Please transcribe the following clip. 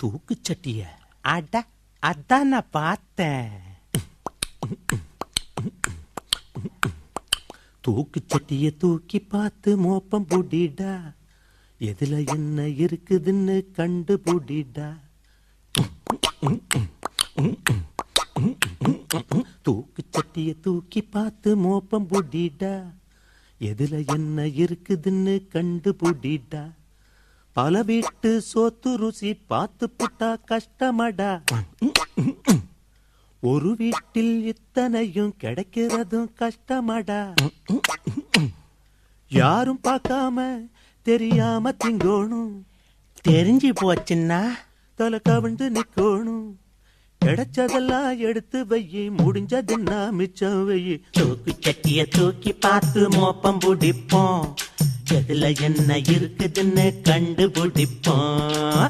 தூக்கு சட்டிய அட அதான் நான் பார்த்தேன். தூக்கு சட்டிய தூக்கி பார்த்து மோப்பம் புடிடா, எதுல என்ன இருக்குதுன்னு கண்டு புடிடா. தூக்கு சட்டிய தூக்கி பார்த்து மோப்பம் புடிடா, எதுல என்ன இருக்குதுன்னு கண்டு புடிடா. பல வீட்டு சோத்து ருசி பார்த்து புட்டா கஷ்டமடா, ஒரு வீட்டில் இத்தனையும் கிடைக்கிறதும் கஷ்டமடா. யாரும் பார்க்காம தெரியாம திங்கோணும், தெரிஞ்சு போச்சுன்னா தலை கவிழ்ந்து நிக்கோணும். கிடைச்சதெல்லாம் எடுத்து வையி, முடிஞ்சதுன்னா மிச்சம் வையி. தூக்கு சட்டிய தூக்கி பார்த்து மோப்பம் பிடிப்போம், எதுல என்ன இருக்குதுன்னு கண்டுபிடிப்போம்.